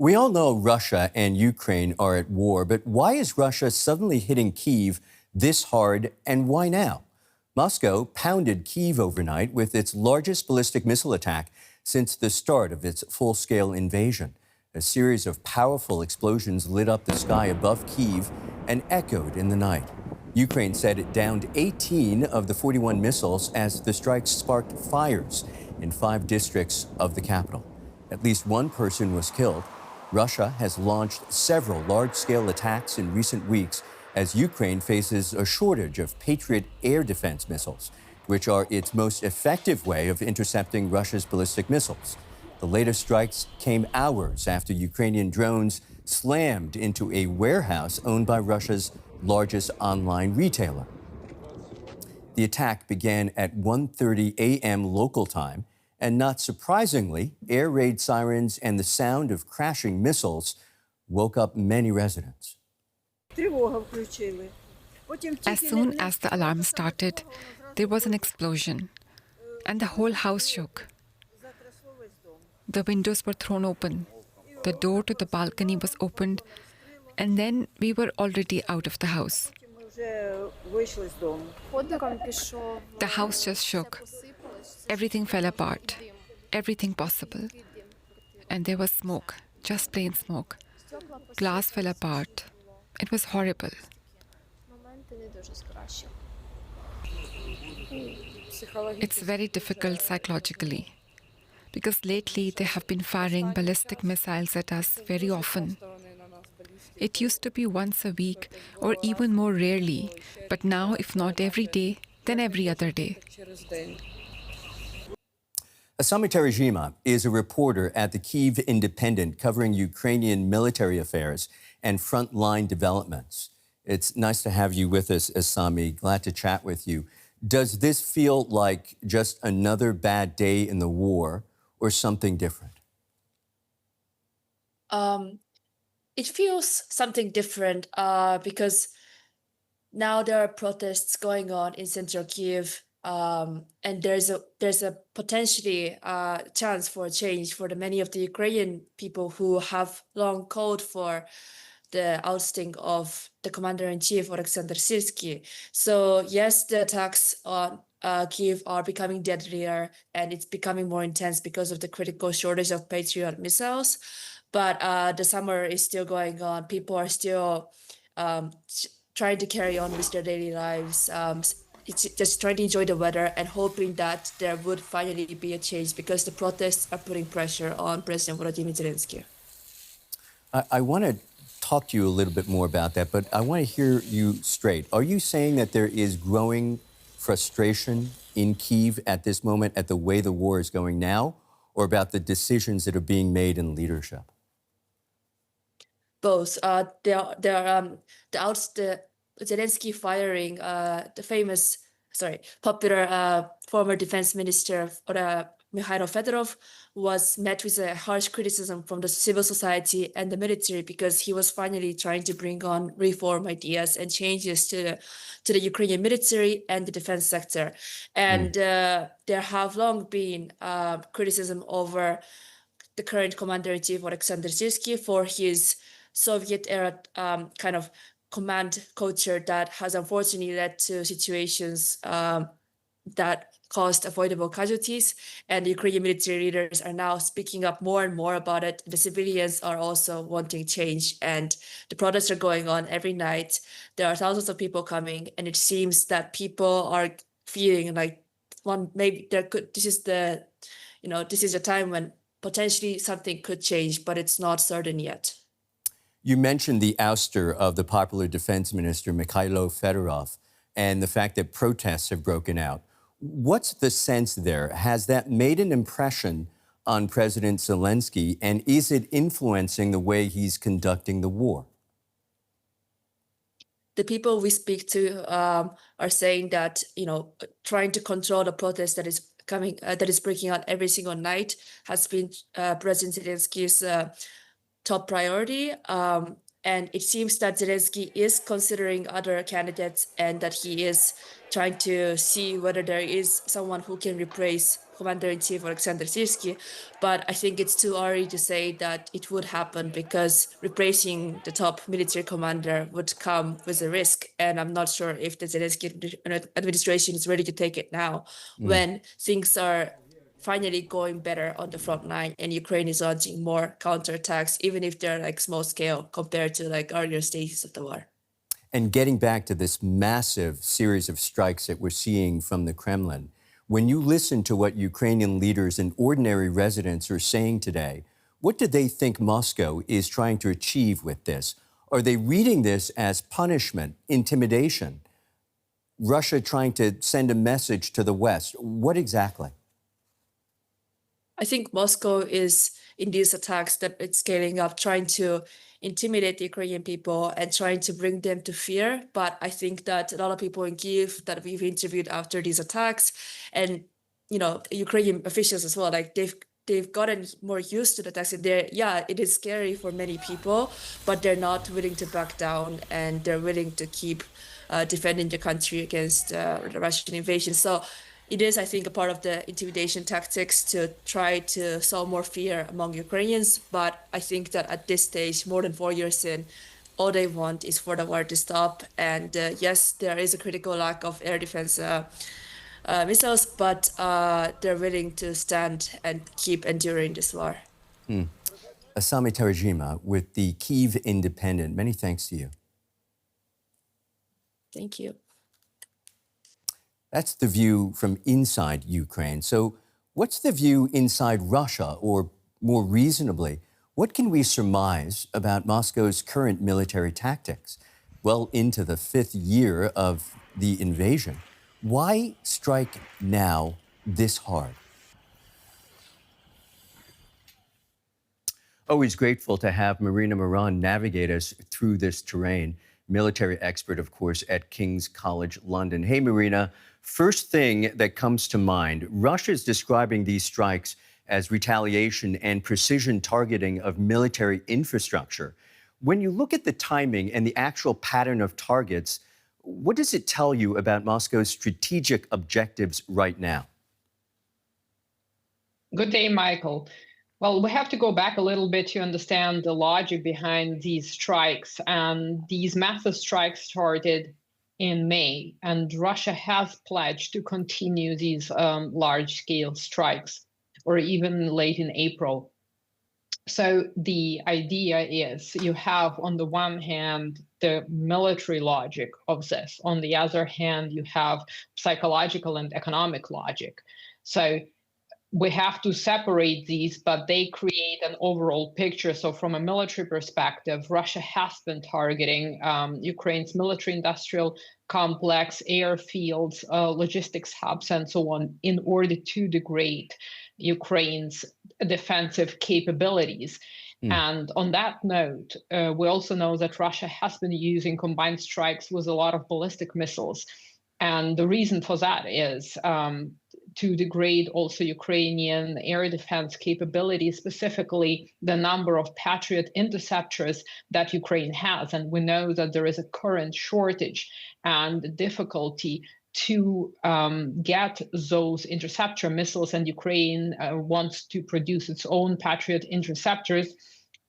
We all know Russia and Ukraine are at war, but why is Russia suddenly hitting Kyiv this hard, and why now? Moscow pounded Kyiv overnight with its largest ballistic missile attack since the start of its full-scale invasion. A series of powerful explosions lit up the sky above Kyiv and echoed in the night. Ukraine said it downed 18 of the 41 missiles as the strikes sparked fires in 5 districts of the capital. At least one person was killed. Russia has launched several large-scale attacks in recent weeks as Ukraine faces a shortage of Patriot air defense missiles, which are its most effective way of intercepting Russia's ballistic missiles. The latest strikes came hours after Ukrainian drones slammed into a warehouse owned by Russia's largest online retailer. The attack began at 1:30 a.m. local time, and not surprisingly, air raid sirens and the sound of crashing missiles woke up many residents. As soon as the alarm started, there was an explosion, and the whole house shook. The windows were thrown open, the door to the balcony was opened, and then we were already out of the house. The house just shook. Everything fell apart, everything possible. And there was smoke, just plain smoke. Glass fell apart. It was horrible. It's very difficult psychologically, because lately they have been firing ballistic missiles at us very often. It used to be once a week or even more rarely, but now if not every day, then every other day. Asami Terajima is a reporter at the Kyiv Independent covering Ukrainian military affairs and frontline developments. It's nice to have you with us, Asami. Glad to chat with you. Does this feel like just another bad day in the war or something different? It feels something different because now there are protests going on in central Kyiv, and there's a potentially chance for a change for the many of the Ukrainian people who have long called for the ousting of the commander-in-chief, Alexander Syrskyi. So yes, the attacks on Kyiv are becoming deadlier, and it's becoming more intense because of the critical shortage of Patriot missiles. But the summer is still going on. People are still trying to carry on with their daily lives. It's just trying to enjoy the weather and hoping that there would finally be a change, because the protests are putting pressure on President Volodymyr Zelenskyy. I want to talk to you a little bit more about that, but I want to hear you straight. Are you saying that there is growing frustration in Kyiv at this moment at the way the war is going now, or about the decisions that are being made in leadership? Both. The Zelenskyy firing the popular former defense minister Mikhailo Fedorov was met with a harsh criticism from the civil society and the military, because he was finally trying to bring on reform ideas and changes to the Ukrainian military and the defense sector. And there have long been criticism over the current commander-in-chief Alexander Syrskyi for his Soviet-era kind of command culture that has unfortunately led to situations that caused avoidable casualties. And the Ukrainian military leaders are now speaking up more and more about it. The civilians are also wanting change, and the protests are going on every night. There are thousands of people coming, and it seems that people are feeling like this is a time when potentially something could change, but it's not certain yet. You mentioned the ouster of the popular defense minister, Mikhailo Fedorov, and the fact that protests have broken out. What's the sense there? Has that made an impression on President Zelenskyy, and is it influencing the way he's conducting the war? The people we speak to are saying that, trying to control the protest that is breaking out every single night has been President Zelenskyy's top priority. And it seems that Zelenskyy is considering other candidates, and that he is trying to see whether there is someone who can replace commander-in-chief Alexander Sirski, but I think it's too early to say that it would happen because replacing the top military commander would come with a risk, and I'm not sure if the Zelensky administration is ready to take it now when things are finally going better on the front line and Ukraine is launching more counterattacks, even if they're like small scale compared to like earlier stages of the war. And getting back to this massive series of strikes that we're seeing from the Kremlin, when you listen to what Ukrainian leaders and ordinary residents are saying today, what do they think Moscow is trying to achieve with this? Are they reading this as punishment, intimidation, Russia trying to send a message to the West? What exactly? I think Moscow is in these attacks that it's scaling up, trying to intimidate the Ukrainian people and trying to bring them to fear. But I think that a lot of people in Kyiv that we've interviewed after these attacks, and Ukrainian officials as well, like they've gotten more used to the attacks. And it is scary for many people, but they're not willing to back down and they're willing to keep defending the country against the Russian invasion. So it is, I think, a part of the intimidation tactics to try to sow more fear among Ukrainians. But I think that at this stage, more than 4 years in, all they want is for the war to stop. And yes, there is a critical lack of air defense missiles, but they're willing to stand and keep enduring this war. Asami Tarajima with the Kyiv Independent. Many thanks to you. Thank you. That's the view from inside Ukraine. So what's the view inside Russia? Or more reasonably, what can we surmise about Moscow's current military tactics? Well into the 5th year of the invasion. Why strike now this hard? Always grateful to have Marina Moran navigate us through this terrain. Military expert, of course, at King's College London. Hey, Marina, first thing that comes to mind, Russia's describing these strikes as retaliation and precision targeting of military infrastructure. When you look at the timing and the actual pattern of targets, what does it tell you about Moscow's strategic objectives right now? Good day, Michael. Well, we have to go back a little bit to understand the logic behind these strikes. And these massive strikes started in May, and Russia has pledged to continue these large-scale strikes, or even late in April. So the idea is you have, on the one hand, the military logic of this. On the other hand, you have psychological and economic logic. So we have to separate these, but they create an overall picture. So from a military perspective, Russia has been targeting Ukraine's military-industrial complex, airfields, logistics hubs, and so on, in order to degrade Ukraine's defensive capabilities. And on that note, we also know that Russia has been using combined strikes with a lot of ballistic missiles. And the reason for that is to degrade also Ukrainian air defense capabilities, specifically the number of Patriot interceptors that Ukraine has. And we know that there is a current shortage and difficulty to get those interceptor missiles, and Ukraine wants to produce its own Patriot interceptors.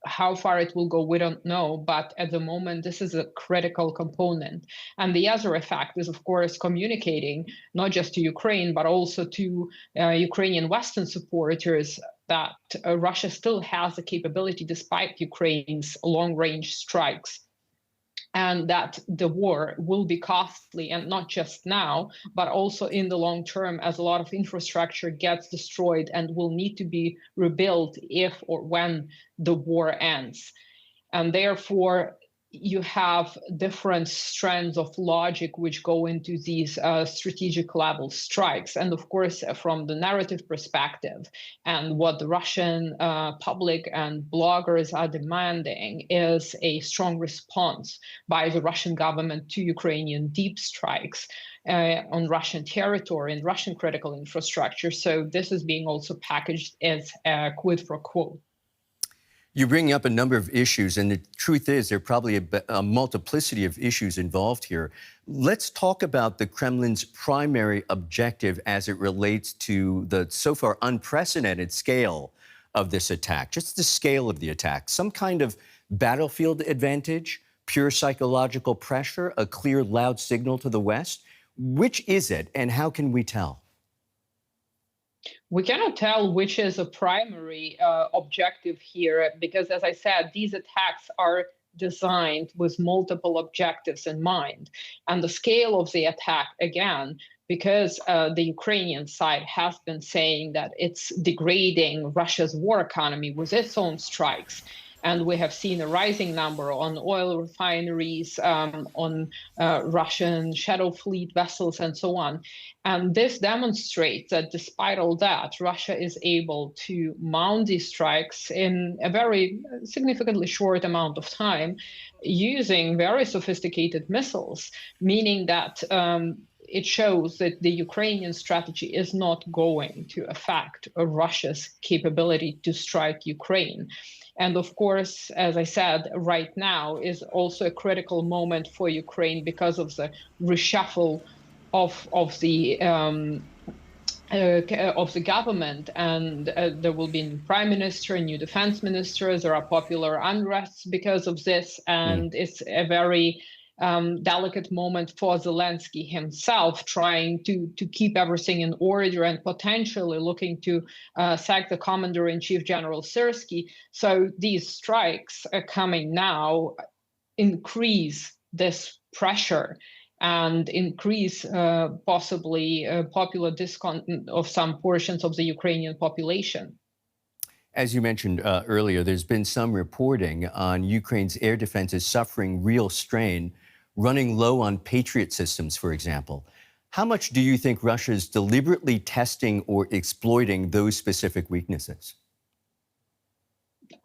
How far it will go, we don't know, but at the moment, this is a critical component. And the other effect is, of course, communicating not just to Ukraine, but also to Ukrainian Western supporters that Russia still has the capability, despite Ukraine's long-range strikes, and that the war will be costly, and not just now, but also in the long term, as a lot of infrastructure gets destroyed and will need to be rebuilt if or when the war ends. And therefore, you have different strands of logic which go into these strategic level strikes. And of course, from the narrative perspective, and what the Russian public and bloggers are demanding is a strong response by the Russian government to Ukrainian deep strikes on Russian territory and Russian critical infrastructure. So this is being also packaged as a quid pro quo. You bring up a number of issues, and the truth is there are probably a multiplicity of issues involved here. Let's talk about the Kremlin's primary objective as it relates to the so far unprecedented scale of this attack, just the scale of the attack. Some kind of battlefield advantage, pure psychological pressure, a clear, loud signal to the West. Which is it, and how can we tell? We cannot tell which is a primary objective here because, as I said, these attacks are designed with multiple objectives in mind. And the scale of the attack, again, because the Ukrainian side has been saying that it's degrading Russia's war economy with its own strikes. And we have seen a rising number on oil refineries, on Russian shadow fleet vessels, and so on. And this demonstrates that despite all that, Russia is able to mount these strikes in a very significantly short amount of time using very sophisticated missiles, meaning that it shows that the Ukrainian strategy is not going to affect Russia's capability to strike Ukraine. And of course, as I said, right now is also a critical moment for Ukraine because of the reshuffle of the government, and there will be a new prime minister, a new defense minister. There are popular unrests because of this, and it's a very delicate moment for Zelenskyy himself, trying to keep everything in order and potentially looking to sack the commander-in-chief, General Syrskyi. So these strikes are coming now increase this pressure and increase possibly popular discontent of some portions of the Ukrainian population. As you mentioned earlier, there's been some reporting on Ukraine's air defenses suffering real strain, running low on Patriot systems, for example. How much do you think Russia is deliberately testing or exploiting those specific weaknesses?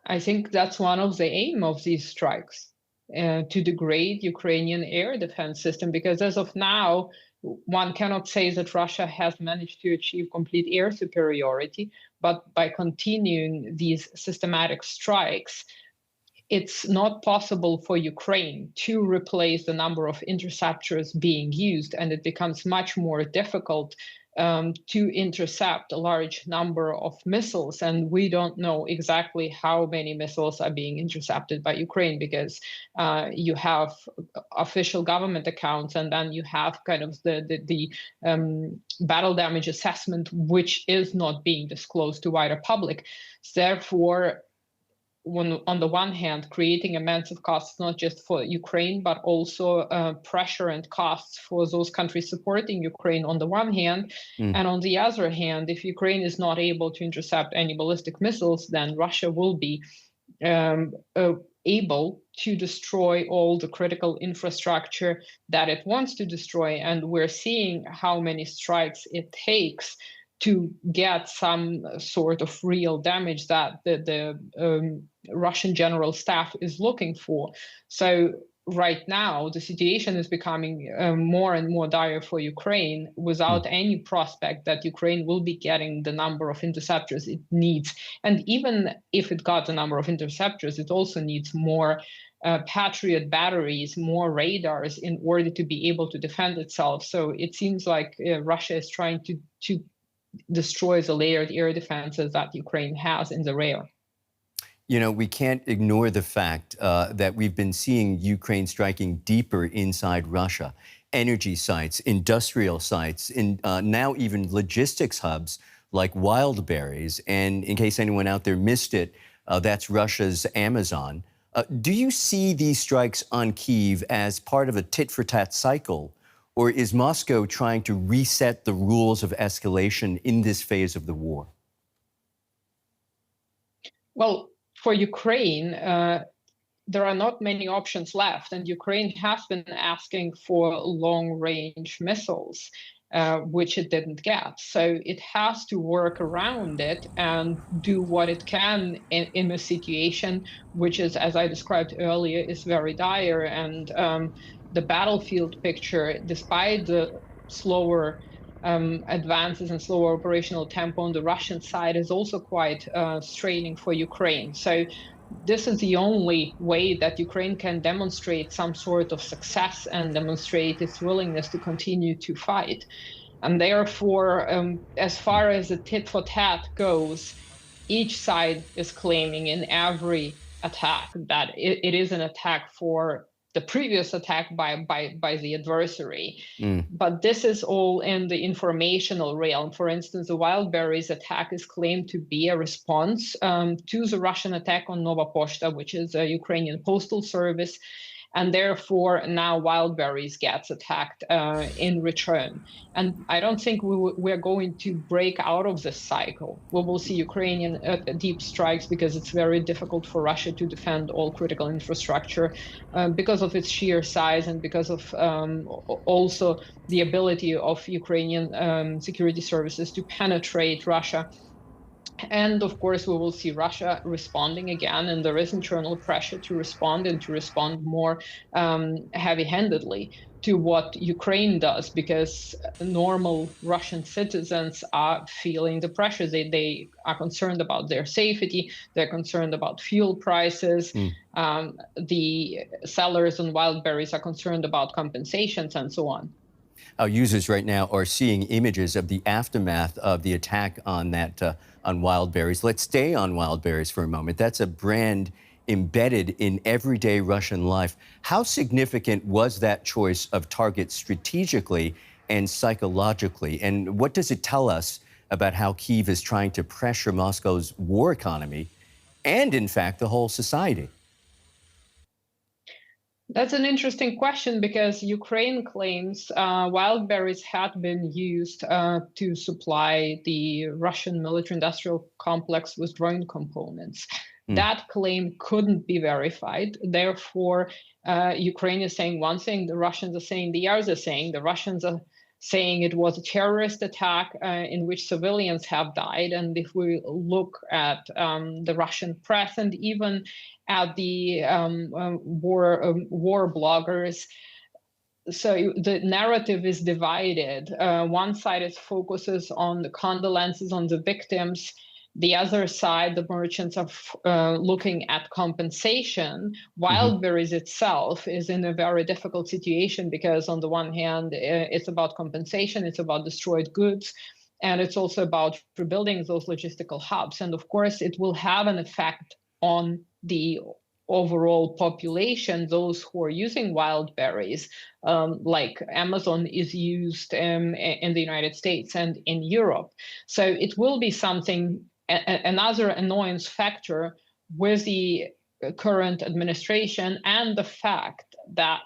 I think that's one of the aim of these strikes, to degrade Ukrainian air defense system, because as of now, one cannot say that Russia has managed to achieve complete air superiority, but by continuing these systematic strikes, it's not possible for Ukraine to replace the number of interceptors being used, and it becomes much more difficult to intercept a large number of missiles. And we don't know exactly how many missiles are being intercepted by Ukraine, because you have official government accounts, and then you have kind of the battle damage assessment, which is not being disclosed to wider public. Therefore, on the one hand, creating immense costs, not just for Ukraine, but also pressure and costs for those countries supporting Ukraine on the one hand. And on the other hand, if Ukraine is not able to intercept any ballistic missiles, then Russia will be able to destroy all the critical infrastructure that it wants to destroy. And we're seeing how many strikes it takes to get some sort of real damage that the Russian general staff is looking for. So right now, the situation is becoming more and more dire for Ukraine, without any prospect that Ukraine will be getting the number of interceptors it needs. And even if it got the number of interceptors, it also needs more Patriot batteries, more radars in order to be able to defend itself. So it seems like Russia is trying to destroy the layered air defenses that Ukraine has in the rear. You know, we can't ignore the fact that we've been seeing Ukraine striking deeper inside Russia. Energy sites, industrial sites, now even logistics hubs like Wildberries. And in case anyone out there missed it, that's Russia's Amazon. Do you see these strikes on Kyiv as part of a tit-for-tat cycle? Or is Moscow trying to reset the rules of escalation in this phase of the war? Well, for Ukraine, there are not many options left, and Ukraine has been asking for long-range missiles, which it didn't get. So it has to work around it and do what it can in a situation which is, as I described earlier, is very dire. And the battlefield picture, despite the slower advances and slower operational tempo on the Russian side, is also quite straining for Ukraine. So this is the only way that Ukraine can demonstrate some sort of success and demonstrate its willingness to continue to fight. And therefore, as far as the tit for tat goes, each side is claiming in every attack that it is an attack for the previous attack by the adversary. But this is all in the informational realm. For instance, the Wildberries attack is claimed to be a response to the Russian attack on Nova Poshta, which is a Ukrainian postal service. And therefore, now Wildberries gets attacked in return. And I don't think we're going to break out of this cycle. We will see Ukrainian deep strikes because it's very difficult for Russia to defend all critical infrastructure because of its sheer size and because of also the ability of Ukrainian security services to penetrate Russia. And of course, we will see Russia responding again, and there is internal pressure to respond and to respond more heavy-handedly to what Ukraine does, because normal Russian citizens are feeling the pressure. They are concerned about their safety. They're concerned about fuel prices. The sellers on Wildberries are concerned about compensations and so on. Our users right now are seeing images of the aftermath of the attack on on Wildberries. Let's stay on Wildberries for a moment. That's a brand embedded in everyday Russian life. How significant was that choice of targets strategically and psychologically? And what does it tell us about how Kyiv is trying to pressure Moscow's war economy and, in fact, the whole society? That's an interesting question because Ukraine claims Wildberries had been used to supply the Russian military-industrial complex with drone components. That claim couldn't be verified. Therefore, Ukraine is saying one thing, the Russians are saying the other thing. The Russians are saying it was a terrorist attack in which civilians have died. And if we look at the Russian press and even at the war bloggers, so the narrative is divided. One side focuses on the condolences on the victims. The other side, the merchants are looking at compensation. Wildberries itself is in a very difficult situation because on the one hand, it's about compensation, it's about destroyed goods, and it's also about rebuilding those logistical hubs. And of course, it will have an effect on the overall population, those who are using Wildberries, like Amazon is used in the United States and in Europe. So it will be something, another annoyance factor with the current administration and the fact that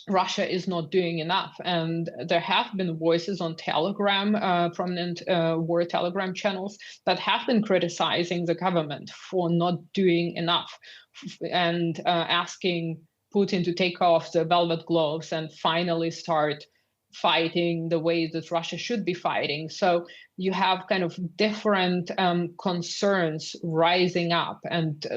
Russia is not doing enough. And there have been voices on Telegram, prominent war Telegram channels, that have been criticizing the government for not doing enough and asking Putin to take off the velvet gloves and finally start fighting the way that Russia should be fighting. So you have kind of different concerns rising up and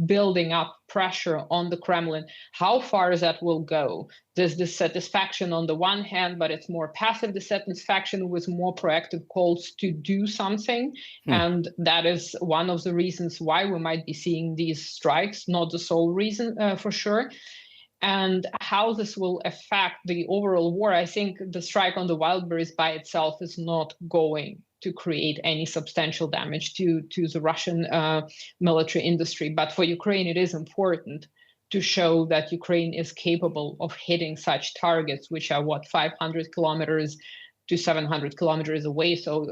building up pressure on the Kremlin. How far that will go? There's dissatisfaction on the one hand, but it's more passive dissatisfaction with more proactive calls to do something. And that is one of the reasons why we might be seeing these strikes, not the sole reason for sure. And how this will affect the overall war, I think the strike on the Wildberries by itself is not going to create any substantial damage to the Russian military industry. But for Ukraine, it is important to show that Ukraine is capable of hitting such targets, which are, 500 kilometers to 700 kilometers away. So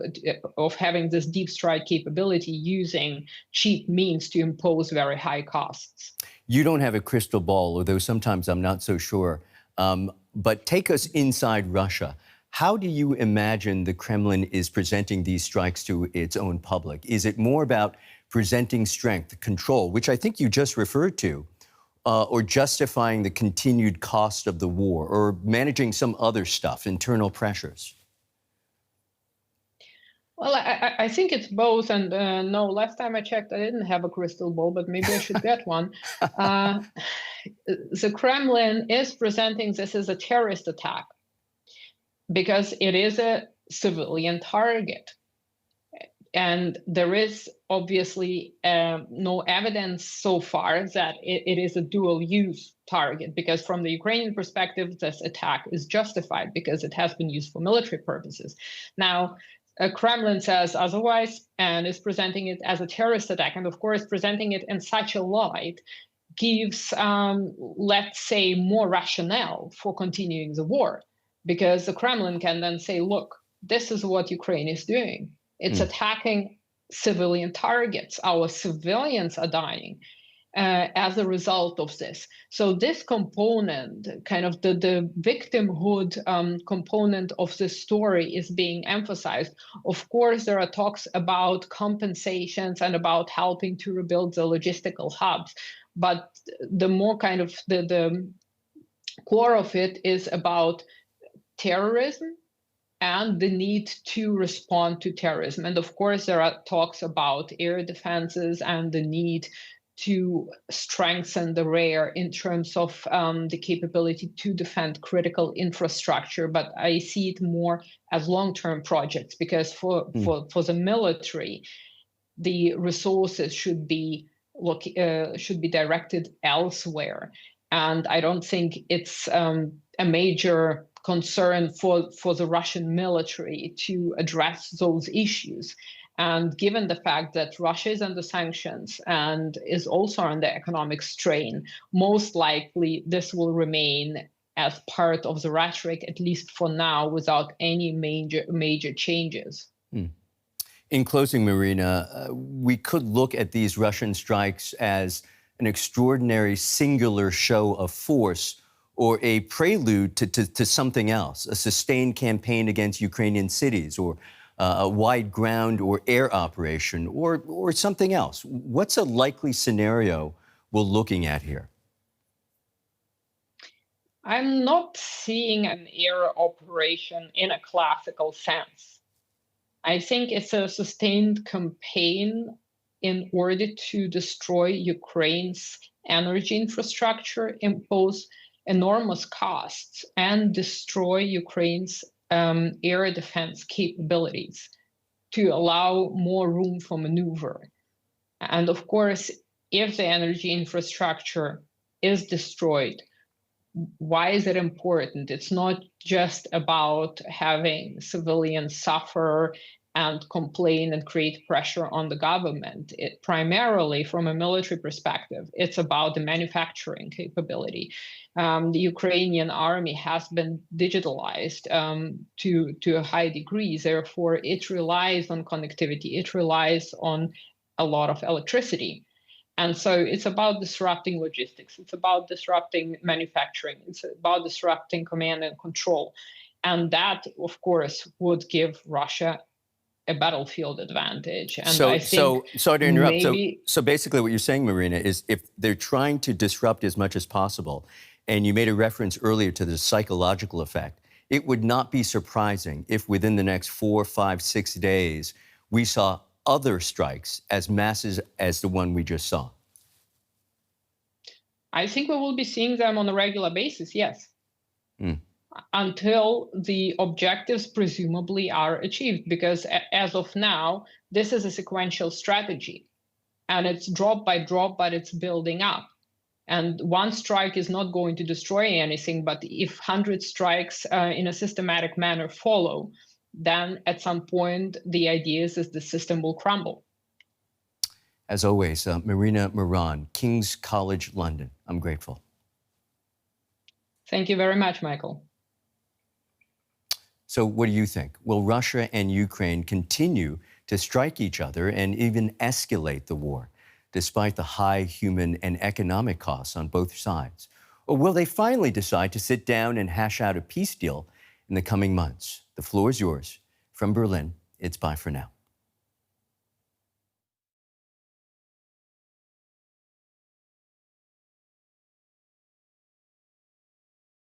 of having this deep strike capability using cheap means to impose very high costs. You don't have a crystal ball, although sometimes I'm not so sure. But take us inside Russia. How do you imagine the Kremlin is presenting these strikes to its own public? Is it more about presenting strength, control, which I think you just referred to, or justifying the continued cost of the war, or managing some other stuff, internal pressures? Well, I think it's both. And no, last time I checked, I didn't have a crystal ball, but maybe I should get one. The Kremlin is presenting this as a terrorist attack because it is a civilian target. And there is obviously no evidence so far that it is a dual use target, because from the Ukrainian perspective, this attack is justified because it has been used for military purposes. Now, Kremlin says otherwise and is presenting it as a terrorist attack. And of course, presenting it in such a light gives, let's say, more rationale for continuing the war, because the Kremlin can then say, look, this is what Ukraine is doing. It's attacking civilian targets. Our civilians are dying as a result of this. So this component, kind of the victimhood component of this story, is being emphasized. Of course, there are talks about compensations and about helping to rebuild the logistical hubs, but the more kind of the core of it is about terrorism and the need to respond to terrorism. And of course, there are talks about air defenses and the need to strengthen the rear in terms of the capability to defend critical infrastructure. But I see it more as long-term projects, because for the military, the resources should be directed elsewhere. And I don't think it's a major concern for the Russian military to address those issues. And given the fact that Russia is under sanctions and is also under economic strain, most likely this will remain as part of the rhetoric, at least for now, without any major changes. In closing, Marina, we could look at these Russian strikes as an extraordinary singular show of force, or a prelude to something else, a sustained campaign against Ukrainian cities, or a wide ground or air operation, or something else. What's a likely scenario we're looking at here? I'm not seeing an air operation in a classical sense. I think it's a sustained campaign in order to destroy Ukraine's energy infrastructure, impose enormous costs, and destroy Ukraine's air defense capabilities to allow more room for maneuver. And of course, if the energy infrastructure is destroyed, why is it important? It's not just about having civilians suffer and complain and create pressure on the government. It primarily, from a military perspective, it's about the manufacturing capability. The Ukrainian army has been digitalized to a high degree. Therefore, it relies on connectivity. It relies on a lot of electricity. And so it's about disrupting logistics. It's about disrupting manufacturing. It's about disrupting command and control. And that, of course, would give Russia a battlefield advantage. And sorry to interrupt. So basically what you're saying, Marina, is if they're trying to disrupt as much as possible, and you made a reference earlier to the psychological effect, it would not be surprising if within the next 4, 5, 6 days, we saw other strikes as massive as the one we just saw. I think we will be seeing them on a regular basis, yes. Until the objectives presumably are achieved, because as of now, this is a sequential strategy, and it's drop by drop, but it's building up. And one strike is not going to destroy anything, but if 100 strikes in a systematic manner follow, then at some point, the idea is that the system will crumble. As always, Marina Moran, King's College London, I'm grateful. Thank you very much, Michael. So what do you think? Will Russia and Ukraine continue to strike each other and even escalate the war, despite the high human and economic costs on both sides? Or will they finally decide to sit down and hash out a peace deal in the coming months? The floor is yours. From Berlin, it's bye for now.